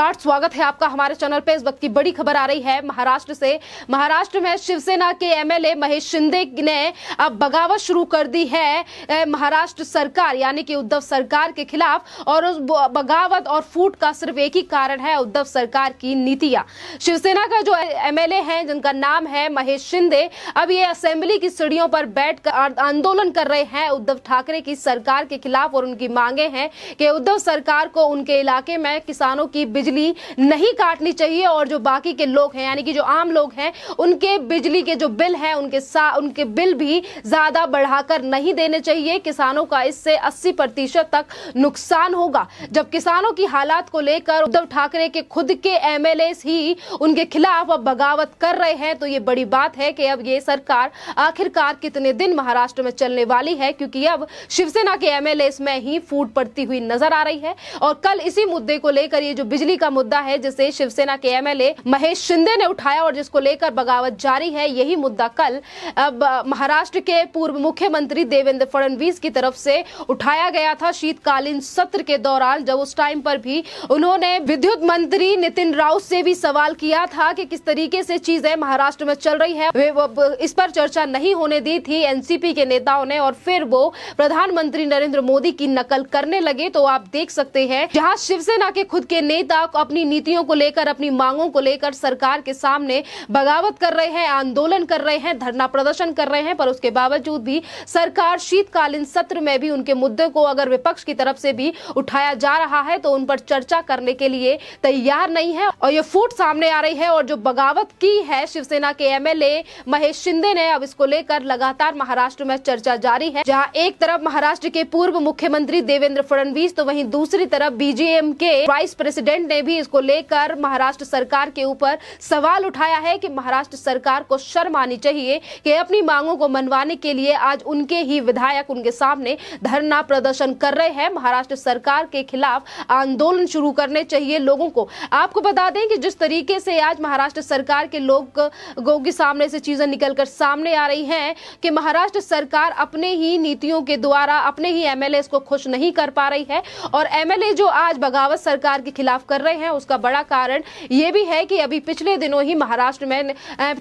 नमस्कार, स्वागत है आपका हमारे चैनल पे। इस वक्त की बड़ी खबर आ रही है महाराष्ट्र से। महाराष्ट्र में शिवसेना के एमएलए महेश शिंदे ने अब बगावत शुरू कर दी है महाराष्ट्र सरकार यानी कि उद्धव सरकार के खिलाफ। और उस बगावत और फूट का सिर्फ एक ही कारण है, उद्धव सरकार की नीतियां। शिवसेना का जो एमएलए हैं जिनका नाम है महेश शिंदे, अब ये असेंबली की सीढ़ियों पर बैठकर आंदोलन कर रहे हैं उद्धव ठाकरे की सरकार के खिलाफ। और उनकी मांगे हैं कि उद्धव सरकार को उनके इलाके में किसानों की बिजली नहीं काटनी चाहिए और जो बाकी के लोग हैं यानी कि जो आम लोग हैं उनके बिजली के जो बिल हैं उनके बिल भी ज्यादा बढ़ाकर नहीं देने चाहिए। किसानों का इससे 80% तक नुकसान होगा। जब किसानों की हालात को लेकर उद्धव ठाकरे के खुद के एमएलए ही उनके खिलाफ अब बगावत कर रहे हैं, तो ये बड़ी बात है कि अब ये सरकार आखिरकार कितने दिन महाराष्ट्र में चलने वाली है, क्योंकि अब शिवसेना के एमएलए में ही फूट पड़ती हुई नजर आ रही है। और कल इसी मुद्दे को लेकर, ये जो बिजली का मुद्दा है जिसे शिवसेना के एमएलए महेश शिंदे ने उठाया और जिसको लेकर बगावत जारी है, यही मुद्दा कल अब महाराष्ट्र के पूर्व मुख्यमंत्री देवेंद्र फडणवीस की तरफ से उठाया गया था शीतकालीन सत्र के दौरान। जब उस टाइम पर भी उन्होंने विद्युत मंत्री नितिन राउत से भी सवाल किया था कि किस तरीके से चीजें महाराष्ट्र में चल रही है, इस पर चर्चा नहीं होने दी थी एनसीपी के नेताओं ने। और फिर वो प्रधानमंत्री नरेंद्र मोदी की नकल करने लगे। तो आप देख सकते हैं जहां शिवसेना के खुद के नेता अपनी नीतियों को लेकर, अपनी मांगों को लेकर सरकार के सामने बगावत कर रहे हैं, आंदोलन कर रहे हैं, धरना प्रदर्शन कर रहे हैं, पर उसके बावजूद भी सरकार शीतकालीन सत्र में भी उनके मुद्दे को अगर विपक्ष की तरफ से भी उठाया जा रहा है तो उन पर चर्चा करने के लिए तैयार नहीं है। और ये फूट सामने आ रही है। और जो बगावत की है शिवसेना के एमएलए महेश शिंदे ने, अब इसको लेकर लगातार महाराष्ट्र में चर्चा जारी है। जहां एक तरफ महाराष्ट्र के पूर्व मुख्यमंत्री देवेंद्र फडणवीस, तो वहीं दूसरी तरफ बीजेएम के वाइस प्रेसिडेंट ने भी इसको लेकर महाराष्ट्र सरकार के ऊपर सवाल उठाया है कि महाराष्ट्र सरकार को शर्म आनी चाहिए कि अपनी मांगों को मनवाने के लिए आज उनके ही विधायक उनके सामने धरना प्रदर्शन कर रहे हैं। महाराष्ट्र सरकार के खिलाफ आंदोलन शुरू करने चाहिए लोगों को। आपको बता दें कि जिस तरीके से आज महाराष्ट्र सरकार के लोगों के सामने से चीजें निकलकर सामने आ रही हैं कि महाराष्ट्र सरकार अपने ही नीतियों के द्वारा अपने ही एमएलए को खुश नहीं कर पा रही है। और एमएलए जो आज बगावत सरकार के खिलाफ कर रहे हैं उसका बड़ा कारण यह भी है कि अभी पिछले दिनों ही महाराष्ट्र में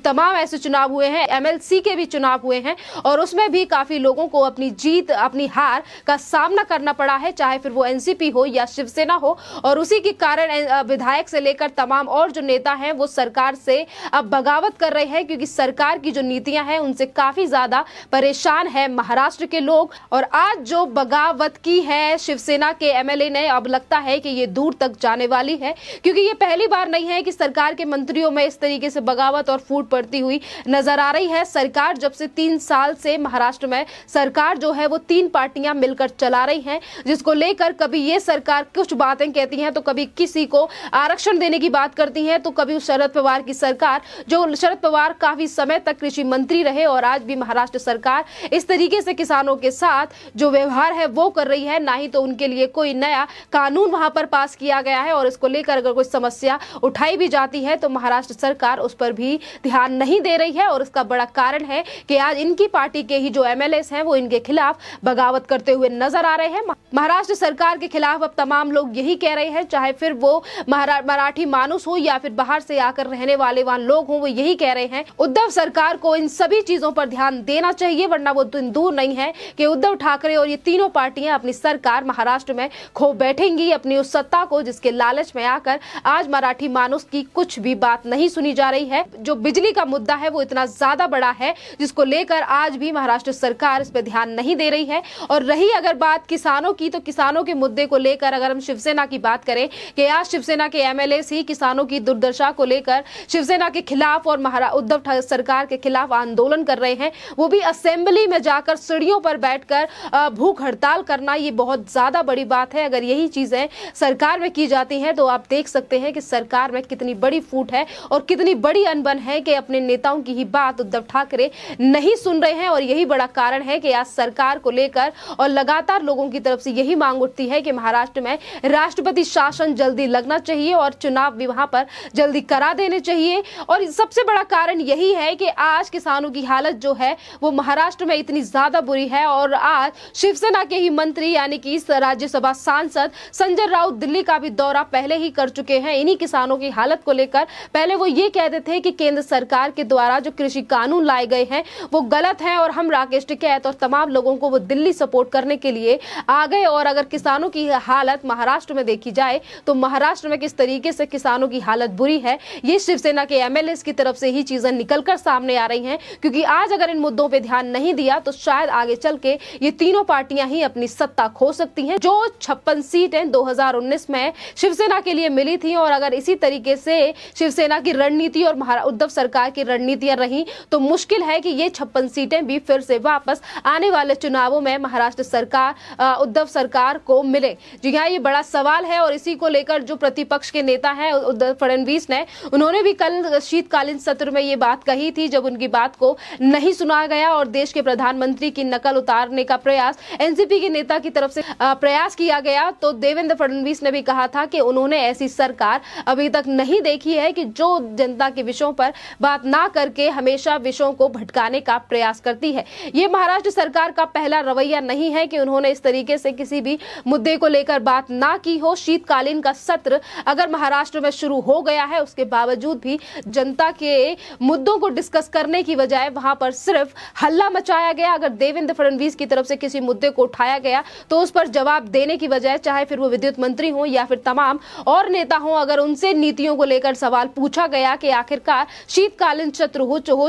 तमाम ऐसे चुनाव हुए हैं, एमएलसी के भी चुनाव हुए हैं, और उसमें भी काफी लोगों को अपनी जीत, अपनी हार का सामना करना पड़ा है, चाहे फिर वो एनसीपी हो या शिवसेना हो। और उसी के कारण विधायक से लेकर तमाम और जो नेता हैं वो सरकार से अब बगावत कर रहे हैं, क्योंकि सरकार की जो नीतियां हैं उनसे काफी ज्यादा परेशान है महाराष्ट्र के लोग। और आज जो बगावत की है शिवसेना के एमएलए ने, अब लगता है कि ये दूर तक जाने वाली है, क्योंकि ये पहली बार नहीं है कि सरकार के मंत्रियों में इस तरीके से बगावत और फूट पड़ती हुई नजर आ रही है। सरकार जब से 3 साल से महाराष्ट्र में सरकार जो है वो 3 पार्टियां मिलकर चला रही हैं, जिसको लेकर कभी ये सरकार कुछ बातें कहती है तो कभी किसी को आरक्षण देने की बात करती है, तो कभी शरद पवार की सरकार, जो शरद पवार काफी समय तक कृषि मंत्री रहे, और आज भी महाराष्ट्र सरकार इस तरीके से किसानों के साथ जो व्यवहार है वो कर रही है। ना ही तो उनके लिए कोई नया कानून वहां पर पास किया गया है, और इसको लेकर अगर कोई समस्या उठाई भी जाती है तो महाराष्ट्र सरकार उस पर भी ध्यान नहीं दे रही है। और इसका बड़ा कारण है कि आज इनकी पार्टी के ही जो एमएलए हैं वो इनके खिलाफ बगावत करते हुए नजर आ रहे हैं। महाराष्ट्र सरकार के खिलाफ अब तमाम लोग यही कह रहे हैं, चाहे फिर वो मराठी मानुस हो या फिर बाहर से आकर रहने वाले वहां लोग हों, वो यही कह रहे हैं उद्धव सरकार को इन सभी चीजों पर ध्यान देना चाहिए, वरना वो दिन दूर नहीं है कि उद्धव ठाकरे और ये तीनों पार्टियां अपनी सरकार महाराष्ट्र में खो बैठेंगी, अपनी उस सत्ता को जिसके लालच में आकर आज मराठी मानुस की कुछ भी बात नहीं सुनी जा रही है। जो बिजली का मुद्दा है वो इतना ज्यादा बड़ा है जिसको लेकर आज भी महाराष्ट्र सरकार इस पर ध्यान नहीं दे रही है। और रही अगर बात किसानों की, तो किसानों के मुद्दे को लेकर अगर हम शिवसेना की बात करें कि आज शिवसेना के एमएलए ही किसानों की दुर्दशा को लेकर शिवसेना के खिलाफ और उद्धव सरकार के खिलाफ आंदोलन कर रहे हैं, वो भी असेंबली में जाकर सीढ़ियों पर बैठकर भूख हड़ताल करना, ये बहुत ज्यादा बड़ी बात है। अगर यही चीजें सरकार में की जाती हैं तो आप देख सकते हैं कि सरकार में कितनी बड़ी फूट है और कितनी बड़ी अनबन है कि अपने नेताओं की ही बात उद्धव ठाकरे नहीं सुन रहे हैं। और यही बड़ा कारण है कि आज सरकार को लेकर और लगातार लोगों की तरफ से यही मांग उठती है कि महाराष्ट्र में राष्ट्रपति शासन जल्दी लगना चाहिए और चुनाव भी वहां पर जल्दी करा देने चाहिए। और सबसे बड़ा कारण यही है कि आज किसानों की हालत जो है वो महाराष्ट्र में इतनी ज्यादा बुरी है। और आज शिवसेना के ही मंत्री यानी कि राज्यसभा सांसद संजय राउत दिल्ली का भी दौरा पहले पहले ही कर चुके हैं इन्हीं किसानों की हालत को लेकर। पहले वो ये कहते थे कि केंद्र सरकार के द्वारा जो कृषि कानून लाए गए हैं वो गलत है और हम राकेश टिकैत और तमाम लोगों को वो दिल्ली सपोर्ट करने के लिए आ गए। और अगर किसानों की हालत महाराष्ट्र में देखी जाए तो महाराष्ट्र में किस तरीके से किसानों की हालत बुरी है, ये शिवसेना के एमएलए की तरफ से ही चीजें निकलकर सामने आ रही हैं। क्योंकि आज अगर इन मुद्दों पे ध्यान नहीं दिया तो शायद आगे चल के ये तीनों पार्टियां ही अपनी सत्ता खो सकती हैं। जो 56 सीटें 2019 में शिवसेना के लिए मिली थी, और अगर इसी तरीके से शिवसेना की रणनीति और उद्धव सरकार की रणनीतियां रही तो मुश्किल है कि ये 56 सीटें भी फिर से वापस आने वाले चुनावों में महाराष्ट्र सरकार उद्धव सरकार को मिले। जी हाँ, ये बड़ा सवाल है। और इसी को लेकर जो प्रतिपक्ष के नेता हैं उद्धव फडणवीस ने, उन्होंने भी कल शीतकालीन सत्र में ये बात कही थी जब उनकी बात को नहीं सुना गया और देश के प्रधानमंत्री की नकल उतारने का प्रयास एनसीपी के नेता की तरफ से प्रयास किया गया। तो देवेंद्र फडणवीस ने भी कहा था कि उन्होंने ऐसी सरकार अभी तक नहीं देखी है कि जो जनता के विषयों पर बात ना करके हमेशा विषयों को भटकाने का प्रयास करती है। ये महाराष्ट्र सरकार का पहला रवैया नहीं है कि उन्होंने इस तरीके से किसी भी मुद्दे को लेकर बात ना की हो। शीतकालीन का सत्र अगर महाराष्ट्र में शुरू हो गया है, उसके बावजूद भी जनता के मुद्दों को डिस्कस करने की बजाय वहां पर सिर्फ हल्ला मचाया गया। अगर देवेंद्र फडणवीस की तरफ से किसी मुद्दे को उठाया गया तो उस पर जवाब देने की बजाय, चाहे फिर वो विद्युत मंत्री हो या फिर तमाम और नेता हो, अगर उनसे नीतियों को लेकर सवाल पूछा गया कि आखिरकार शीतकालीन सत्र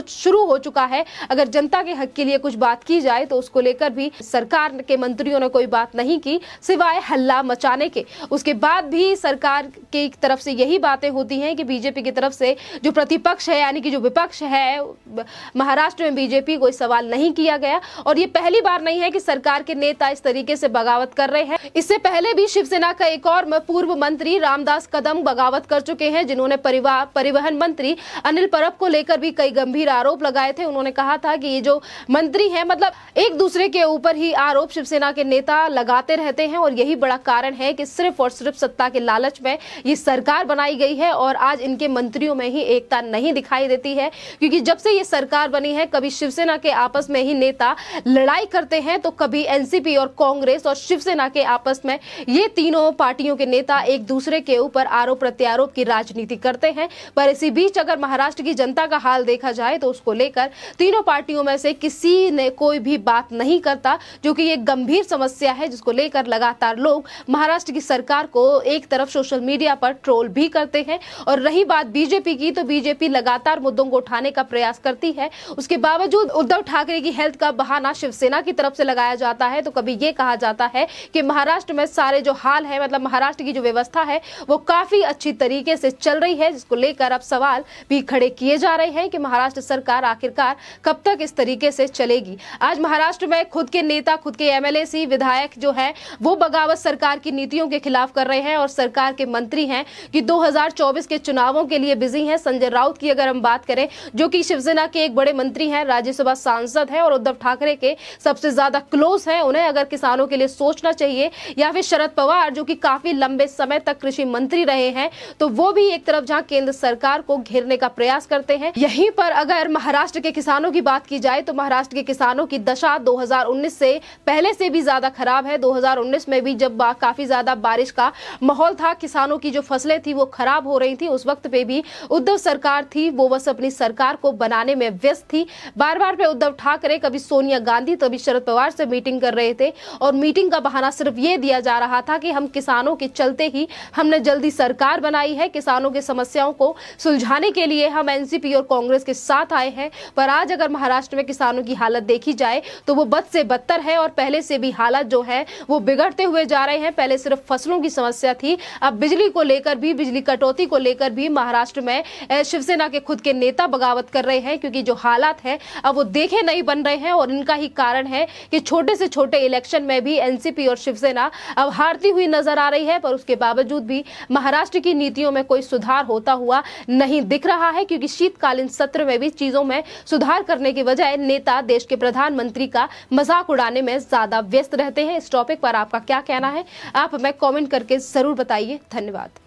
शुरू हो चुका है, अगर जनता के हक के लिए कुछ बात की जाए तो उसको लेकर भी सरकार के मंत्रियों ने कोई बात नहीं की सिवाय हल्ला मचाने के। उसके बाद भी सरकार की तरफ से यही बातें होती हैं कि बीजेपी की तरफ से जो प्रतिपक्ष है यानी कि जो विपक्ष है महाराष्ट्र में बीजेपी कोई सवाल नहीं किया गया। और ये पहली बार नहीं है कि सरकार के नेता इस तरीके से बगावत कर रहे हैं। इससे पहले भी शिवसेना का एक और पूर्व मंत्री रामदास कदम बगावत कर चुके हैं, जिन्होंने परिवहन मंत्री अनिल परब को लेकर भी कई गंभीर आरोप लगाए थे। उन्होंने कहा था कि ये जो मंत्री हैं मतलब एक दूसरे के ऊपर ही आरोप शिवसेना के नेता लगाते रहते हैं और यही बड़ा कारण है कि सिर्फ और सिर्फ सत्ता के लालच में ये सरकार बनाई गई है। और आज इनके मंत्रियों में ही एकता नहीं दिखाई देती है, क्योंकि जब से ये सरकार बनी है कभी शिवसेना के आपस में ही नेता लड़ाई करते हैं तो कभी एनसीपी और कांग्रेस और शिवसेना के आपस में ये तीनों पार्टियों के नेता एक दूसरे के ऊपर आरोप प्रत्यारोप की राजनीति करते हैं। पर इसी बीच अगर महाराष्ट्र की जनता का हाल देखा जाए तो उसको लेकर तीनों पार्टियों में से किसी ने कोई भी बात नहीं करता, जो कि एक गंभीर समस्या है जिसको लेकर लगातार लोग महाराष्ट्र की सरकार को एक तरफ सोशल मीडिया पर ट्रोल भी करते हैं। और रही बात बीजेपी की, तो बीजेपी लगातार मुद्दों को उठाने का प्रयास करती है। उसके बावजूद उद्धव ठाकरे की हेल्थ का बहाना शिवसेना की तरफ से लगाया जाता है। तो कभी ये कहा जाता है कि महाराष्ट्र में सारे जो हाल है मतलब महाराष्ट्र की जो व्यवस्था है वो काफी अच्छी तरीके से चल रही है, जिसको लेकर अब सवाल भी खड़े किए जा रहे हैं कि महाराष्ट्र सरकार आखिरकार कब तक इस तरीके से चलेगी। आज महाराष्ट्र में खुद के नेता, खुद के एमएलए सी विधायक जो है वो बगावत सरकार की नीतियों के खिलाफ कर रहे हैं और सरकार के मंत्री हैं कि 2024 के चुनावों के लिए बिजी हैं। संजय राउत की अगर हम बात करें, जो कि शिवसेना के एक बड़े मंत्री हैं, राज्यसभा सांसद हैं और उद्धव ठाकरे के सबसे ज्यादा क्लोज हैं, उन्हें अगर किसानों के लिए सोचना चाहिए। या फिर शरद पवार जो कि काफी लंबे समय तक कृषि मंत्री रहे हैं, तो वो भी एक तरफ जहां केंद्र सरकार को घेरने का प्रयास करते हैं। यहीं पर अगर महाराष्ट्र के किसानों की बात की जाए तो महाराष्ट्र के किसानों की दशा 2019 से पहले से भी ज्यादा खराब है। 2019 में भी जब काफी ज्यादा बारिश का माहौल था, किसानों की जो फसलें थी वो खराब हो रही थी, उस वक्त पे भी उद्धव सरकार थी वो बस अपनी सरकार को बनाने में व्यस्त थी। बार बार पे उद्धव ठाकरे कभी सोनिया गांधी तो कभी शरद पवार से मीटिंग कर रहे थे और मीटिंग का बहाना सिर्फ ये दिया जा रहा था कि हम किसानों के चलते ही हमने जल्दी सरकार बनाई है, किसानों की समस्याओं को सुलझाने के लिए हम एनसीपी और कांग्रेस के साथ आए हैं। पर आज अगर महाराष्ट्र में किसानों की हालत देखी जाए तो वो बद से बदतर है और पहले से भी हालात जो है वो बिगड़ते हुए जा रहे हैं। पहले सिर्फ फसलों की समस्या थी, अब बिजली को लेकर भी, बिजली कटौती को लेकर भी महाराष्ट्र में शिवसेना के खुद के नेता बगावत कर रहे हैं, क्योंकि जो हालात है अब वो देखे नहीं बन रहे हैं। और इनका ही कारण है कि छोटे से छोटे इलेक्शन में भी एनसीपी और शिवसेना अब हारती हुई नजर आ रही है। पर उसके बावजूद भी महाराष्ट्र की नीतियों में कोई सुधार होता हुआ नहीं दिख रहा है, क्योंकि शीतकालीन सत्र में भी चीजों में सुधार करने की बजाय नेता देश के प्रधानमंत्री का मजाक उड़ाने में ज्यादा व्यस्त रहते हैं। इस टॉपिक पर आपका क्या कहना है, आप हमें कमेंट करके जरूर बताइए। धन्यवाद।